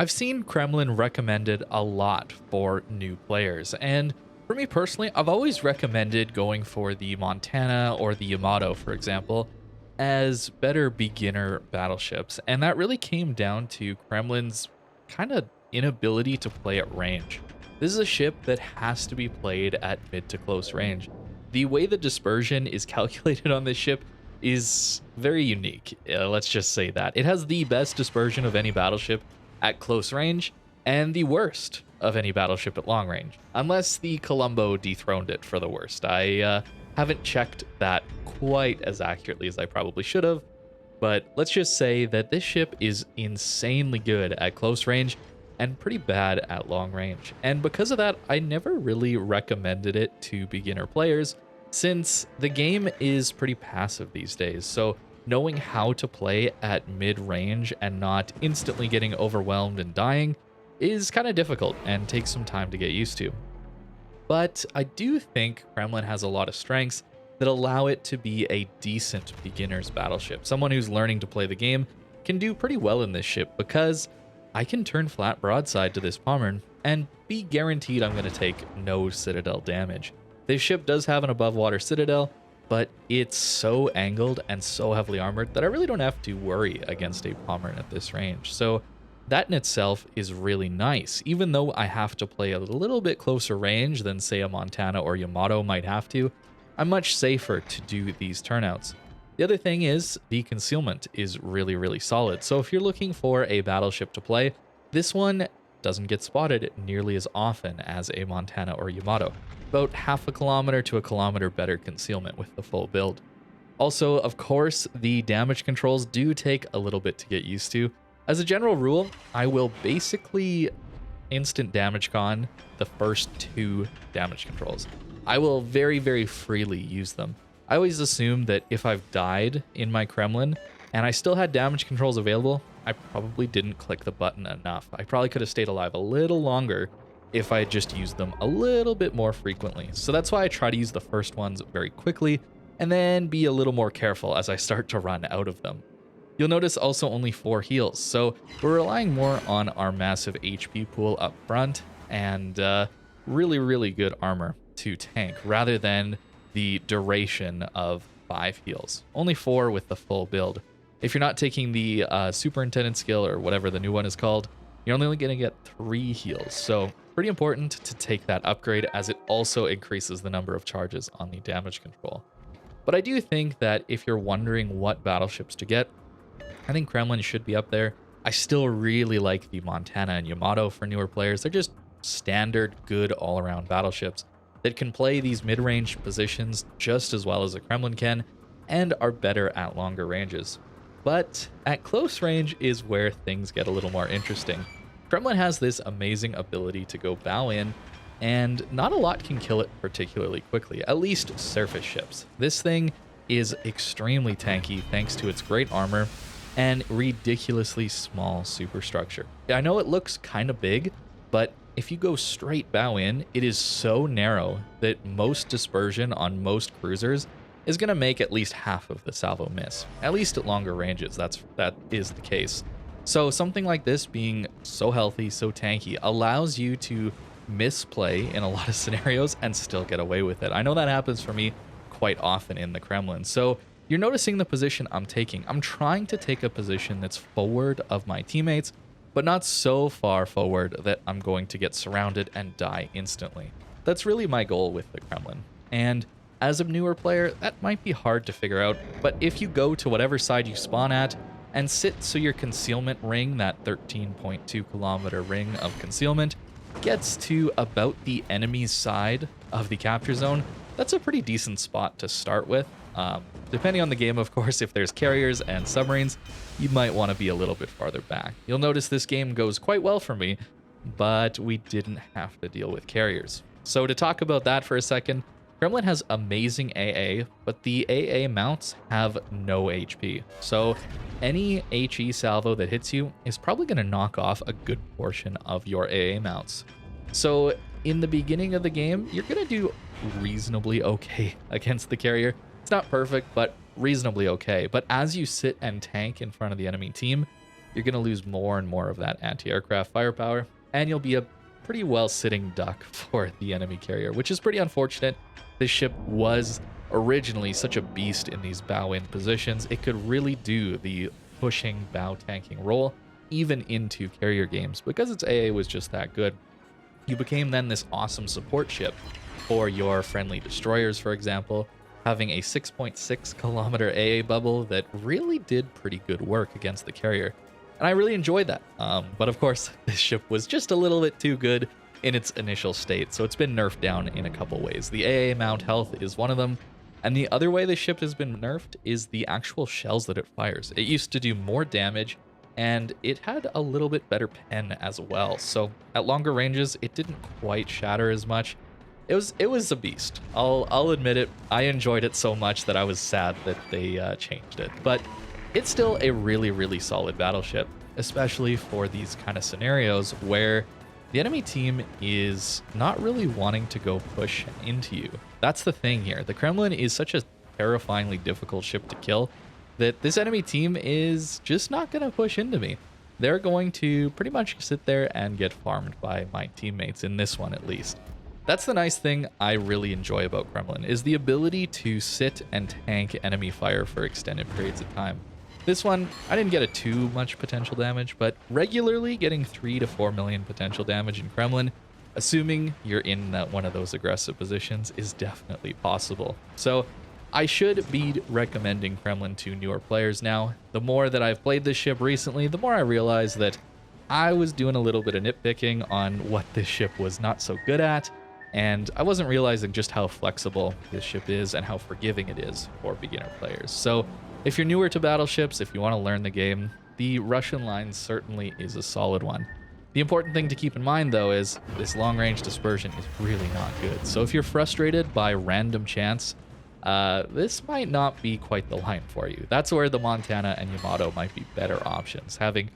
I've seen Kremlin recommended a lot for new players, and for me personally, I've always recommended going for the Montana or the Yamato, for example, as better beginner battleships, and that really came down to Kremlin's kind of inability to play at range. This is a ship that has to be played at mid to close range. The way the dispersion is calculated on this ship is very unique. Let's just say that. It has the best dispersion of any battleship at close range and the worst of any battleship at long range, unless the Colombo dethroned it for the worst. I haven't checked that quite as accurately as I probably should have, but let's just say that this ship is insanely good at close range and pretty bad at long range. And because of that, I never really recommended it to beginner players since the game is pretty passive these days. So knowing how to play at mid-range and not instantly getting overwhelmed and dying is kind of difficult and takes some time to get used to. But I do think Kremlin has a lot of strengths that allow it to be a decent beginner's battleship. Someone who's learning to play the game can do pretty well in this ship because I can turn flat broadside to this Pommern and be guaranteed I'm going to take no citadel damage. This ship does have an above water citadel, but it's so angled and so heavily armored that I really don't have to worry against a Pommern at this range. So that in itself is really nice, even though I have to play a little bit closer range than say a Montana or Yamato might have to. I'm much safer to do these turnouts. The other thing is the concealment is really, really solid. So if you're looking for a battleship to play, this one doesn't get spotted nearly as often as a Montana or Yamato. About half a kilometer to a kilometer better concealment with the full build. Also, of course, the damage controls do take a little bit to get used to. As a general rule, I will basically instant damage con the first 2 damage controls. I will very, very freely use them. I always assume that if I've died in my Kremlin and I still had damage controls available, I probably didn't click the button enough. I probably could have stayed alive a little longer if I had just used them a little bit more frequently. So that's why I try to use the first ones very quickly and then be a little more careful as I start to run out of them. You'll notice also only 4 heals, so we're relying more on our massive HP pool up front and really, really good armor to tank rather than the duration of 5 heals. Only 4 with the full build. If you're not taking the Superintendent skill or whatever the new one is called, you're only going to get 3 heals. So pretty important to take that upgrade as it also increases the number of charges on the damage control. But I do think that if you're wondering what battleships to get, I think Kremlin should be up there. I still really like the Montana and Yamato for newer players. They're just standard, good all-around battleships that can play these mid-range positions just as well as a Kremlin can and are better at longer ranges. But at close range is where things get a little more interesting. Kremlin has this amazing ability to go bow in, and not a lot can kill it particularly quickly, at least surface ships. This thing is extremely tanky thanks to its great armor and ridiculously small superstructure. I know it looks kind of big, but if you go straight bow in, it is so narrow that most dispersion on most cruisers is going to make at least half of the salvo miss. At least at longer ranges, that is the case. So something like this being so healthy, so tanky, allows you to misplay in a lot of scenarios and still get away with it. I know that happens for me quite often in the Kremlin. So you're noticing the position I'm taking. I'm trying to take a position that's forward of my teammates, but not so far forward that I'm going to get surrounded and die instantly. That's really my goal with the Kremlin. And as a newer player, that might be hard to figure out, but if you go to whatever side you spawn at and sit so your concealment ring, that 13.2 kilometer ring of concealment, gets to about the enemy's side of the capture zone, that's a pretty decent spot to start with. Depending on the game, of course, if there's carriers and submarines, you might want to be a little bit farther back. You'll notice this game goes quite well for me, but we didn't have to deal with carriers. So to talk about that for a second, Kremlin has amazing AA, but the AA mounts have no HP. So any HE salvo that hits you is probably going to knock off a good portion of your AA mounts. So in the beginning of the game, you're going to do reasonably okay against the carrier. It's not perfect, but reasonably okay. But as you sit and tank in front of the enemy team, you're going to lose more and more of that anti-aircraft firepower, and you'll be a pretty well sitting duck for the enemy carrier, which is pretty unfortunate. This ship was originally such a beast in these bow in positions. It could really do the pushing bow tanking role even into carrier games because its AA was just that good. You became then this awesome support ship for your friendly destroyers, for example, having a 6.6 kilometer AA bubble that really did pretty good work against the carrier. And I really enjoyed that. But of course, this ship was just a little bit too good in its initial state, so it's been nerfed down in a couple ways. The AA mount health is one of them, and the other way the ship has been nerfed is the actual shells that it fires. It used to do more damage, and it had a little bit better pen as well, so at longer ranges, it didn't quite shatter as much. It was a beast. I'll admit it. I enjoyed it so much that I was sad that they changed it, but it's still a really, really solid battleship, especially for these kind of scenarios where the enemy team is not really wanting to go push into you. That's the thing here. The Kremlin is such a terrifyingly difficult ship to kill that this enemy team is just not going to push into me. They're going to pretty much sit there and get farmed by my teammates, in this one at least. That's the nice thing I really enjoy about Kremlin, is the ability to sit and tank enemy fire for extended periods of time. This one, I didn't get too much potential damage, but regularly getting 3 to 4 million potential damage in Kremlin, assuming you're in one of those aggressive positions, is definitely possible. So I should be recommending Kremlin to newer players now. The more that I've played this ship recently, the more I realize that I was doing a little bit of nitpicking on what this ship was not so good at, and I wasn't realizing just how flexible this ship is and how forgiving it is for beginner players. So if you're newer to battleships, if you want to learn the game, the Russian line certainly is a solid one. The important thing to keep in mind, though, is this long-range dispersion is really not good. So if you're frustrated by random chance, this might not be quite the line for you. That's where the Montana and Yamato might be better options, having,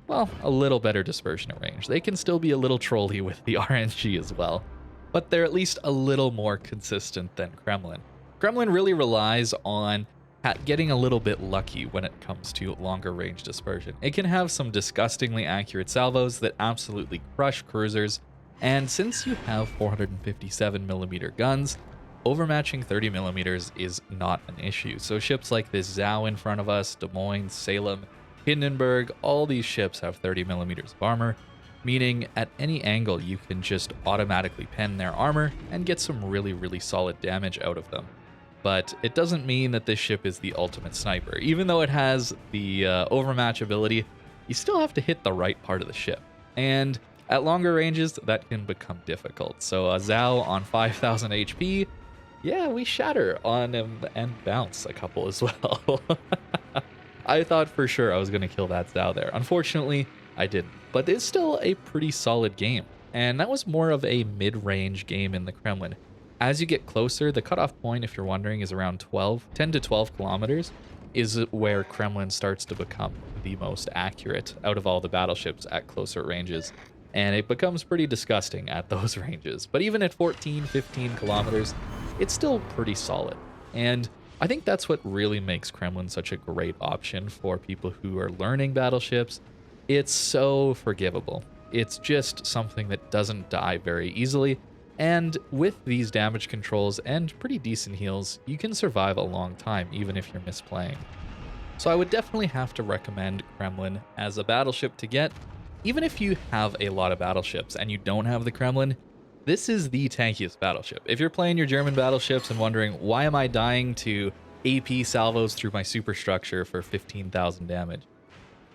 well, a little better dispersion at range. They can still be a little trolly with the RNG as well, but they're at least a little more consistent than Kremlin. Kremlin really relies on getting a little bit lucky when it comes to longer range dispersion. It can have some disgustingly accurate salvos that absolutely crush cruisers, and since you have 457mm guns, overmatching 30mm is not an issue. So ships like this Zhao in front of us, Des Moines, Salem, Hindenburg, all these ships have 30mm of armor, meaning at any angle you can just automatically pen their armor and get some really, really solid damage out of them. But it doesn't mean that this ship is the ultimate sniper. Even though it has the overmatch ability, you still have to hit the right part of the ship. And at longer ranges, that can become difficult. So a Zhao on 5,000 HP, yeah, we shatter on him and bounce a couple as well. I thought for sure I was going to kill that Zhao there. Unfortunately, I didn't. But it's still a pretty solid game. And that was more of a mid-range game in the Kremlin. As you get closer, the cutoff point, if you're wondering, is around 10 to 12 kilometers, is where Kremlin starts to become the most accurate out of all the battleships at closer ranges. And it becomes pretty disgusting at those ranges. But even at 14, 15 kilometers, it's still pretty solid. And I think that's what really makes Kremlin such a great option for people who are learning battleships. It's so forgivable. It's just something that doesn't die very easily. And with these damage controls and pretty decent heals, you can survive a long time even if you're misplaying. So I would definitely have to recommend Kremlin as a battleship to get. Even if you have a lot of battleships and you don't have the Kremlin, this is the tankiest battleship. If you're playing your German battleships and wondering, why am I dying to AP salvos through my superstructure for 15,000 damage?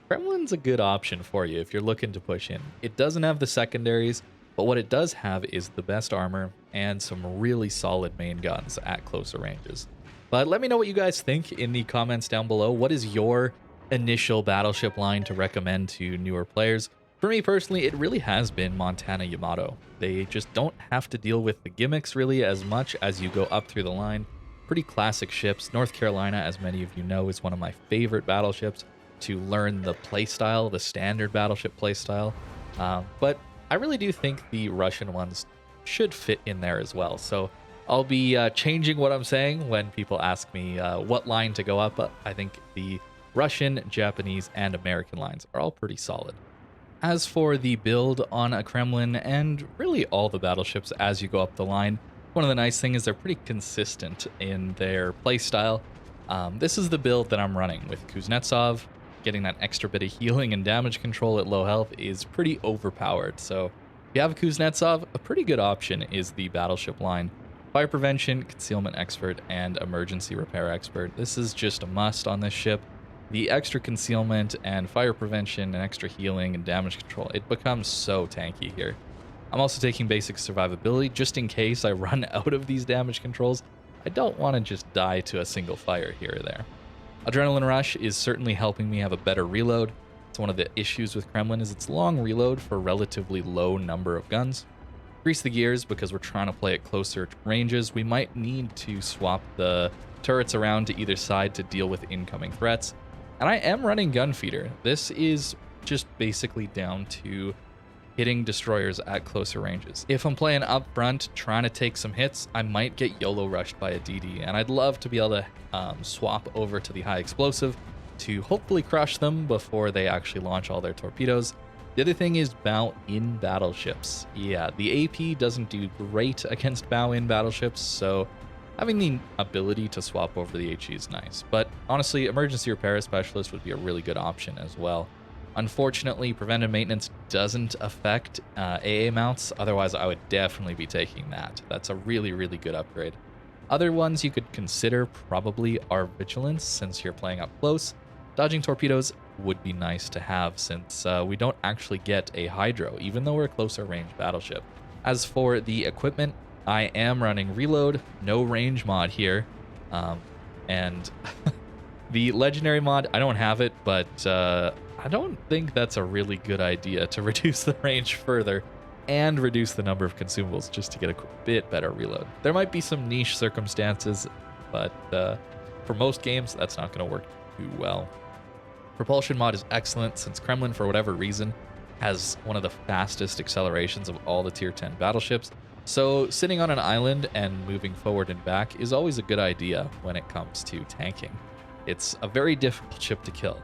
Kremlin's a good option for you if you're looking to push in. It doesn't have the secondaries, but what it does have is the best armor and some really solid main guns at closer ranges. But let me know what you guys think in the comments down below. What is your initial battleship line to recommend to newer players? For me personally, it really has been Montana Yamato. They just don't have to deal with the gimmicks really as much as you go up through the line. Pretty classic ships. North Carolina, as many of you know, is one of my favorite battleships to learn the playstyle, the standard battleship playstyle. But I really do think the Russian ones should fit in there as well. So I'll be changing what I'm saying when people ask me what line to go up. I think the Russian, Japanese, and American lines are all pretty solid. As for the build on a Kremlin, and really all the battleships as you go up the line, one of the nice things is they're pretty consistent in their playstyle. This is the build that I'm running with Kuznetsov. Getting that extra bit of healing and damage control at low health is pretty overpowered, so if you have a Kuznetsov, a pretty good option is the battleship line. Fire prevention, concealment expert, and emergency repair expert. This is just a must on this ship. The extra concealment and fire prevention and extra healing and damage control, it becomes so tanky here. I'm also taking basic survivability just in case I run out of these damage controls. I don't want to just die to a single fire here or there. Adrenaline Rush is certainly helping me have a better reload. It's one of the issues with Kremlin is its long reload for a relatively low number of guns. Grease the gears because we're trying to play at closer ranges. We might need to swap the turrets around to either side to deal with incoming threats. And I am running Gunfeeder. This is just basically down to hitting destroyers at closer ranges. If I'm playing up front, trying to take some hits, I might get YOLO rushed by a DD, and I'd love to be able to swap over to the high explosive to hopefully crush them before they actually launch all their torpedoes. The other thing is bow in battleships. Yeah, the AP doesn't do great against bow in battleships, so having the ability to swap over the HE is nice. But honestly, emergency repair specialist would be a really good option as well. Unfortunately, preventive maintenance doesn't affect AA mounts, otherwise I would definitely be taking that. That's a really, really good upgrade. Other ones you could consider probably are vigilance, since you're playing up close. Dodging torpedoes would be nice to have, since we don't actually get a hydro, even though we're a closer range battleship. As for the equipment, I am running reload, no range mod here, and the legendary mod, I don't have it, but I don't think that's a really good idea to reduce the range further and reduce the number of consumables just to get a bit better reload. There might be some niche circumstances, but for most games, that's not going to work too well. Propulsion mod is excellent since Kremlin, for whatever reason, has one of the fastest accelerations of all the tier 10 battleships. So sitting on an island and moving forward and back is always a good idea when it comes to tanking. It's a very difficult ship to kill.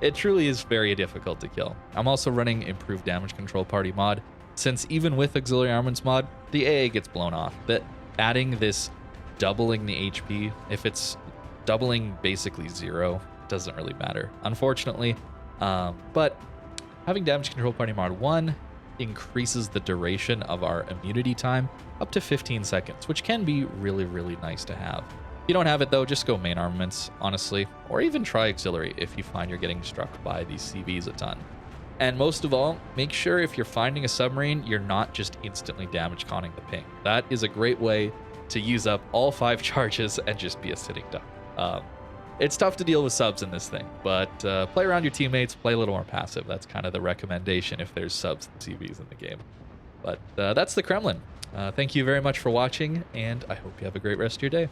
It truly is very difficult to kill. I'm also running improved damage control party mod, since even with auxiliary armaments mod, the AA gets blown off. But adding this doubling the HP, if it's doubling basically 0, doesn't really matter, unfortunately. But having damage control party mod 1 increases the duration of our immunity time up to 15 seconds, which can be really, really nice to have. If you don't have it though, just go main armaments, honestly, or even try auxiliary if you find you're getting struck by these CVs a ton. And most of all, make sure if you're finding a submarine, you're not just instantly damage conning the ping. That is a great way to use up all 5 charges and just be a sitting duck. It's tough to deal with subs in this thing, but play around your teammates, play a little more passive. That's kind of the recommendation if there's subs and CVs in the game. But that's the Kremlin. Thank you very much for watching, and I hope you have a great rest of your day.